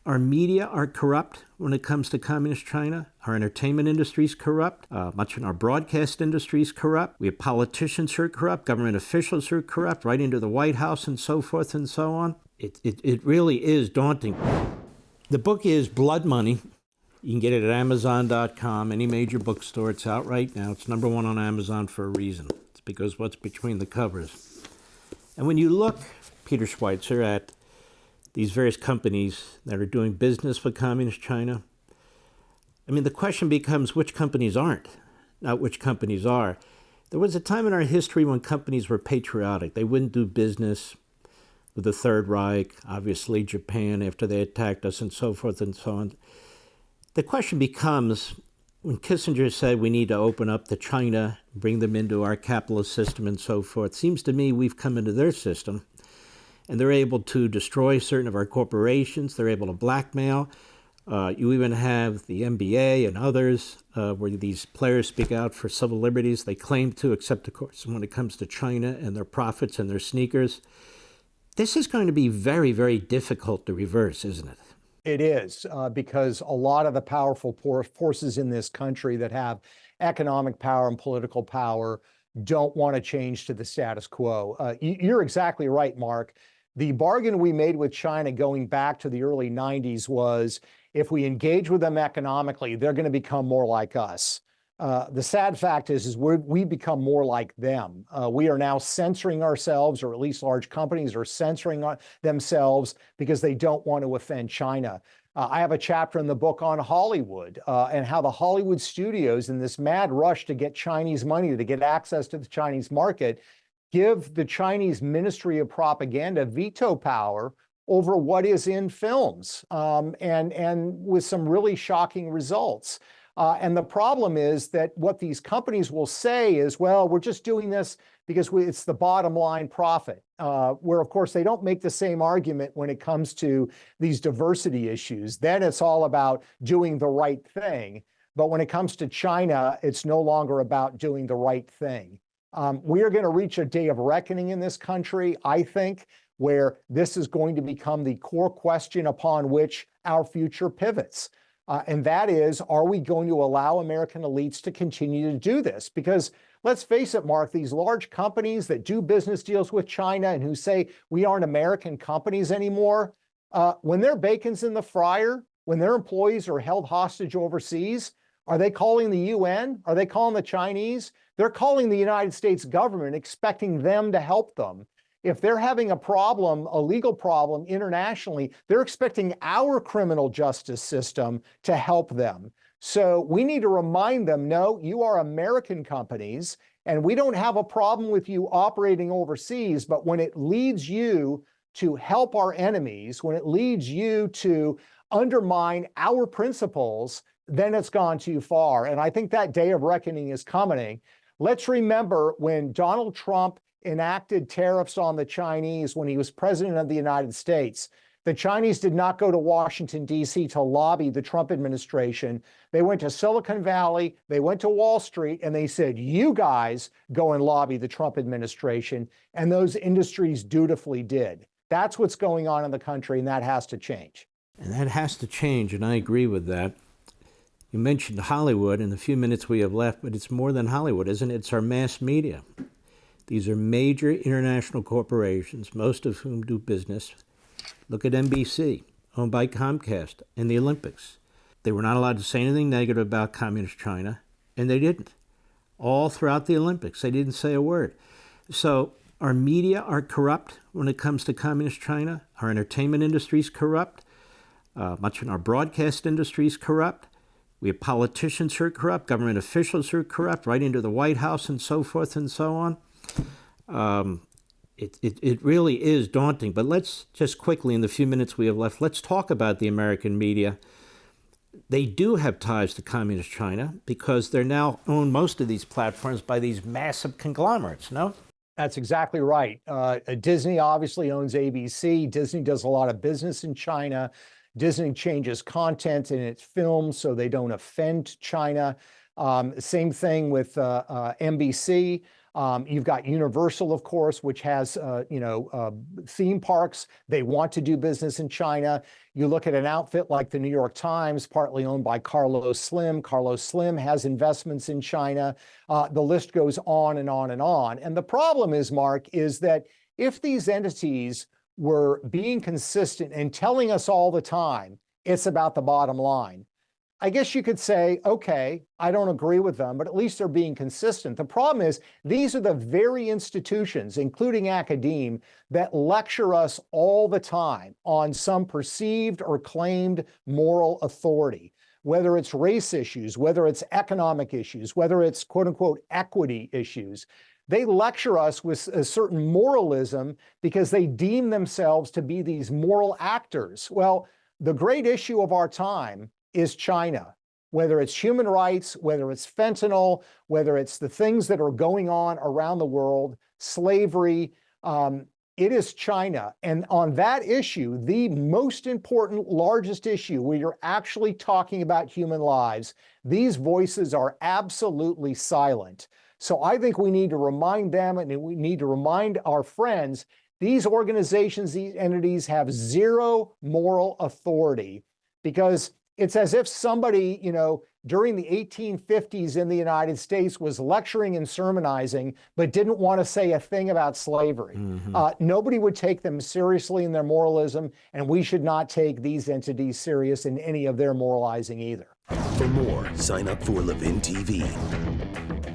Our media are corrupt when it comes to communist China. Our entertainment industry is corrupt. Much of our broadcast industry is corrupt. We have politicians who are corrupt, government officials who are corrupt, right into the White House and so forth and so on. It really is daunting. The book is Blood Money. You can get it at Amazon.com, any major bookstore. It's out right now. It's #1 on Amazon for a reason. It's because what's between the covers. And when you look, Peter Schweitzer, at these various companies that are doing business with communist China, I mean, the question becomes which companies aren't, not which companies are. There was a time in our history when companies were patriotic. They wouldn't do business with the Third Reich, obviously Japan after they attacked us and so forth and so on. The question becomes, when Kissinger said we need to open up to China, bring them into our capitalist system and so forth, seems to me we've come into their system and they're able to destroy certain of our corporations. They're able to blackmail. You even have the NBA and others where these players speak out for civil liberties. They claim to, except of course when it comes to China and their profits and their sneakers. This is going to be very, very difficult to reverse, isn't it? It is, because a lot of the powerful forces in this country that have economic power and political power don't want to change to the status quo. You're exactly right, Mark. The bargain we made with China going back to the early 90s was if we engage with them economically, they're going to become more like us. The sad fact is we become more like them. We are now censoring ourselves, or at least large companies are censoring themselves because they don't want to offend China. I have a chapter in the book on Hollywood and how the Hollywood studios, in this mad rush to get Chinese money, to get access to the Chinese market, give the Chinese Ministry of Propaganda veto power over what is in films, and with some really shocking results. And the problem is that what these companies will say is, well, we're just doing this because it's the bottom line profit, where, of course, they don't make the same argument when it comes to these diversity issues. Then it's all about doing the right thing. But when it comes to China, it's no longer about doing the right thing. We are going to reach a day of reckoning in this country, I think, where this is going to become the core question upon which our future pivots. And that is, are we going to allow American elites to continue to do this? Because let's face it, Mark, these large companies that do business deals with China and who say we aren't American companies anymore, when their bacon's in the fryer, when their employees are held hostage overseas, are they calling the UN? Are they calling the Chinese? They're calling the United States government, expecting them to help them. If they're having a problem, a legal problem internationally, they're expecting our criminal justice system to help them. So we need to remind them, no, you are American companies, and we don't have a problem with you operating overseas, but when it leads you to help our enemies, when it leads you to undermine our principles, then it's gone too far. And I think that day of reckoning is coming. Let's remember when Donald Trump enacted tariffs on the Chinese when he was president of the United States. The Chinese did not go to Washington, D.C. to lobby the Trump administration. They went to Silicon Valley, they went to Wall Street, and they said, you guys go and lobby the Trump administration. And those industries dutifully did. That's what's going on in the country, and that has to change. And that has to change, and I agree with that. You mentioned Hollywood in the few minutes we have left, but it's more than Hollywood, isn't it? It's our mass media. These are major international corporations, most of whom do business. Look at NBC, owned by Comcast, and the Olympics. They were not allowed to say anything negative about communist China, and they didn't. All throughout the Olympics, they didn't say a word. So our media are corrupt when it comes to communist China. Our entertainment industry is corrupt. Much of our broadcast industry is corrupt. We have politicians who are corrupt, government officials who are corrupt, right into the White House and so forth and so on. It really is daunting, but let's just quickly, in the few minutes we have left, let's talk about the American media. They do have ties to communist China because they're now own most of these platforms by these massive conglomerates, no? That's exactly right. Disney obviously owns ABC. Disney does a lot of business in China. Disney changes content in its films so they don't offend China. Same thing with NBC. You've got Universal, of course, which has, theme parks. They want to do business in China. You look at an outfit like the New York Times, partly owned by Carlos Slim. Carlos Slim has investments in China. The list goes on and on and on. And the problem is, Mark, is that if these entities were being consistent and telling us all the time it's about the bottom line, I guess you could say, okay, I don't agree with them, but at least they're being consistent. The problem is these are the very institutions, including academe, that lecture us all the time on some perceived or claimed moral authority, whether it's race issues, whether it's economic issues, whether it's quote unquote equity issues. They lecture us with a certain moralism because they deem themselves to be these moral actors. Well, the great issue of our time is China, whether it's human rights, whether it's fentanyl, whether it's the things that are going on around the world, slavery, it is China. And on that issue, the most important, largest issue where you're actually talking about human lives, these voices are absolutely silent. So I think we need to remind them, and we need to remind our friends, these organizations, these entities have zero moral authority, because it's as if somebody, during the 1850s in the United States was lecturing and sermonizing, but didn't want to say a thing about slavery. Nobody would take them seriously in their moralism, and we should not take these entities serious in any of their moralizing either. For more, sign up for Levin TV.